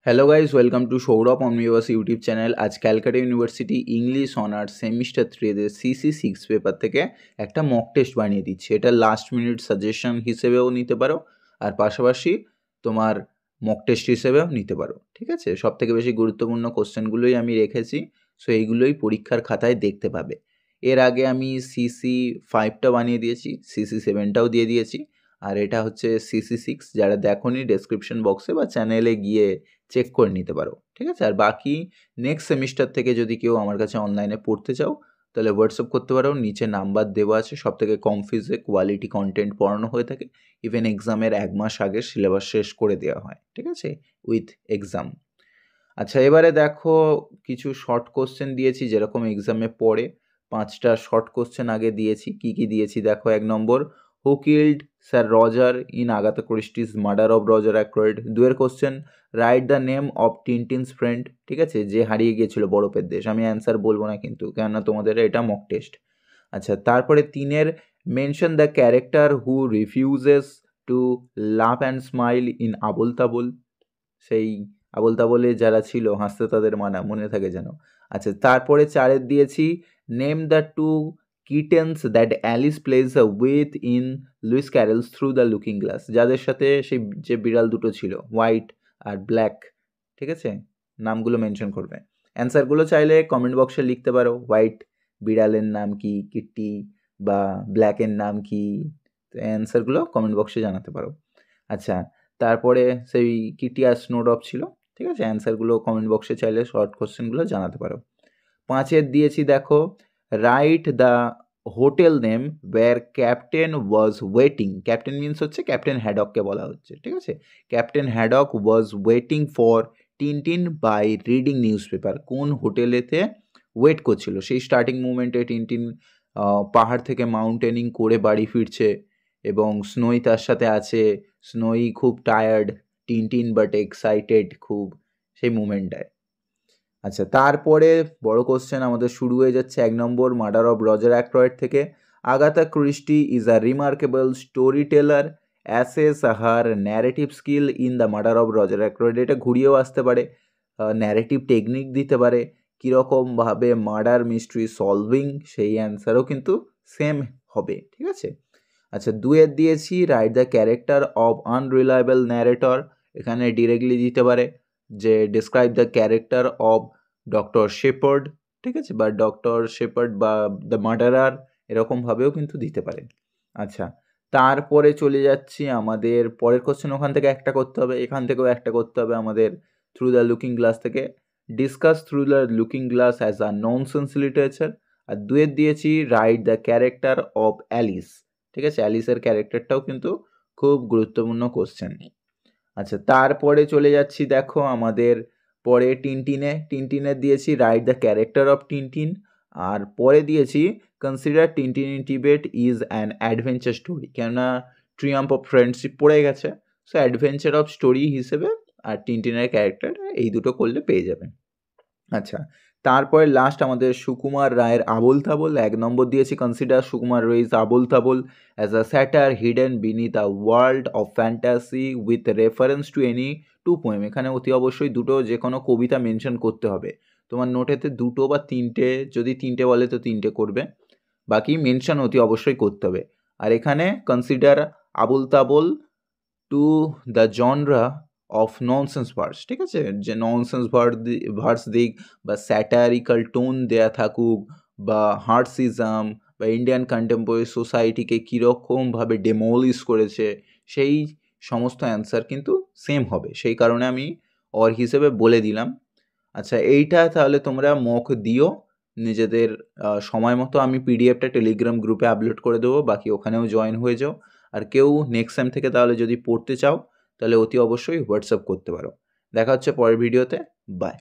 Hello guys, welcome to Sourav omnibus YouTube channel. আজ Calcutta university English honours semester 3 CC 6 paper থেকে একটা mock test বানিয়ে দিচ্ছি। এটা লাস্ট মিনিট সাজেশন হিসেবেও নিতে পারো, আর পাশাপাশি তোমার মক টেস্ট হিসেবেও নিতে পারো। ঠিক আছে, সব থেকে বেশি গুরুত্বপূর্ণ কোশ্চেনগুলোই আমি রেখেছি, সো এইগুলোই পরীক্ষার খাতায় দেখতে পাবে। এর আগে আমি সিসি 5টা বানিয়ে দিয়েছি, সিসি 7টাও দিয়ে দিয়েছি, আর এটা হচ্ছে সিসি 6। যারা দেখোনি ডেসক্রিপশন বক্সে বা চ্যানেলে গিয়ে চেক করে নিতে পারো। ঠিক আছে, আর বাকি নেক্সট সেমিস্টার থেকে যদি কেউ আমার কাছে অনলাইনে পড়তে চাও তাহলে হোয়াটসঅ্যাপ করতে পারো, নিচে নাম্বার দেওয়া আছে। সব থেকে কম ফিজে কোয়ালিটি কন্টেন্ট পড়ানো হয়ে থাকে। ইভেন এক্সামের 1 মাস আগে সিলেবাস শেষ করে দেওয়া হয়, ঠিক আছে, উইথ এক্সাম। আচ্ছা, এবারে দেখো কিছু শর্ট কোশ্চেন দিয়েছি যেরকম এক্সামে পড়ে। 5টা শর্ট কোশ্চেন আগে দিয়েছি। কি কি দিয়েছি দেখো। 1 নম্বর, who killed sir Roger in Agatha Christie's murder of Roger Ackroyd. 2 question, write the name of Tintin's friend. ঠিক আছে, যে হারিয়ে গিয়েছিল বরফের দেশ। আমি অ্যান্সার বলবো না কিন্তু, কেননা তোমাদের এটা মক টেস্ট। আচ্ছা, তারপরে 3 mention the character who refuses to love and smile in Abol Tabol. সেই আবোল তাবোলে যারা ছিল হাসতে তাদের মানা, মনে থাকে যেন। আচ্ছা, তারপরে 4 দিয়েছি, name the 2 kittens that Alice plays with in Lewis Carroll's through the looking glass. যাদের সাথে সেই যে বিড়াল দুটো ছিল, হোয়াইট আর ব্ল্যাক। ঠিক আছে, নামগুলো মেনশন করবে। অ্যান্সারগুলো চাইলে কমেন্ট বক্সে লিখতে পারো। হোয়াইট বিড়ালের নাম কি, কিট্টি, বা ব্ল্যাকের নাম কি, অ্যান্সারগুলো কমেন্ট বক্সে জানাতে পারো। আচ্ছা, তারপরে সেই কিটি আর স্নোডপ ছিল। ঠিক আছে, অ্যান্সারগুলো কমেন্ট বক্সে চাইলে শর্ট কোশ্চেনগুলো জানাতে পারো। 5 দিয়েছি দেখো, write the hotel name where captain was waiting. Captain means হচ্ছে ক্যাপ্টেন হ্যাডককে বলা হচ্ছে। ঠিক আছে, captain Haddock was waiting for Tintin by reading news paper. কোন হোটেলেতে ওয়েট করছিল? সেই স্টার্টিং মুভমেন্টে টিনটিন পাহাড় থেকে মাউন্টেনিং করে বাড়ি ফিরছে এবং স্নোই তার সাথে আছে। স্নোই খুব টায়ার্ড, টিনটিন বাট এক্সাইটেড খুব, সেই মুভমেন্টটায়। আচ্ছা, তারপরে বড় কোশ্চেন আমাদের শুরু হয়ে যাচ্ছে। 1 নম্বর, মার্ডার অফ রজার অ্যাক্রয়েড থেকে। Agatha Christie is a remarkable story teller, assess her narrative skill in the murder of Roger Ackroyd. এটা ঘুরিয়েও আসতে পারে, ন্যারেটিভ টেকনিক দিতে পারে, কীরকমভাবে মার্ডার মিস্ট্রি সলভিং, সেই অ্যান্সারও কিন্তু সেম হবে। ঠিক আছে। আচ্ছা, 2 দিয়েছি, write the character of unreliable narrator. এখানে ডিরেক্টলি দিতে পারে যে describe the character of doctor shepherd. ঠিক আছে, বা ডক্টর শেপার্ড বা দ্য মার্ডারার, এরকমভাবেও কিন্তু দিতে পারে। আচ্ছা, তারপরে চলে যাচ্ছি আমাদের পরের কোশ্চেন। ওখান থেকে একটা করতে হবে, এখান থেকেও একটা করতে হবে আমাদের। থ্রু দ্য লুকিং গ্লাস থেকে, discuss through the looking glass as a nonsense literature. আর 2 দিয়েছি, write the character of Alice. ঠিক আছে, অ্যালিসের ক্যারেক্টারটাও কিন্তু খুব গুরুত্বপূর্ণ কোশ্চেন। আচ্ছা, তারপরে চলে যাচ্ছি দেখো আমাদের পরে টিনটিনের দিয়েছি, write the character of Tintin. আর পরে দিয়েছি, consider Tintin in Tibet is an adventure story. কেননা ট্রিয়াম্প অফ ফ্রেন্ডশিপ পড়ে গেছে, সো অ্যাডভেঞ্চার অফ স্টোরি হিসেবে আর টিনটিনের ক্যারেক্টার, এই দুটো করলে পেয়ে যাবেন। আচ্ছা, তারপরে লাস্ট আমাদের সুকুমার রায়ের আবোল তাবোল। 1 নম্বর দিয়েছি, consider Sukumar rise Abol Tabol as a স্যাটার hidden beneath a world of fantasy with reference to any 2 poem. এখানে অতি অবশ্যই দুটো যে কোনো কবিতা মেনশন করতে হবে। তোমার নোটেতে 2 বা 3টে, যদি 3টে বলে তো 3টে করবে, বাকি মেনশন অতি অবশ্যই করতে হবে। আর এখানে consider Abol Tabol to the genre of nonsense verse. ঠিক আছে, যে ননসেন্স ভার্স দিক, বা স্যাটারিক্যাল টোন দেয়া থাকুক, বা হার্সিজম, বা ইন্ডিয়ান কন্টেম্পোরারি সোসাইটিকে কীরকমভাবে ডেমোলিশ করেছে, সেই সমস্ত অ্যান্সার কিন্তু সেম হবে। সেই কারণে আমি অর হিসেবে বলে দিলাম। আচ্ছা, এইটা তাহলে তোমরা মক দিও নিজেদের সময় মতো। আমি পিডিএফটা টেলিগ্রাম গ্রুপে আপলোড করে দেবো, বাকি ওখানেও জয়েন হয়ে যাও। আর কেউ নেক্সট টাইম থেকে তাহলে যদি পড়তে চাও তাহলে অতি অবশ্যই হোয়াটসঅ্যাপ করতে পারো। দেখা হচ্ছে পরের ভিডিওতে। বাই।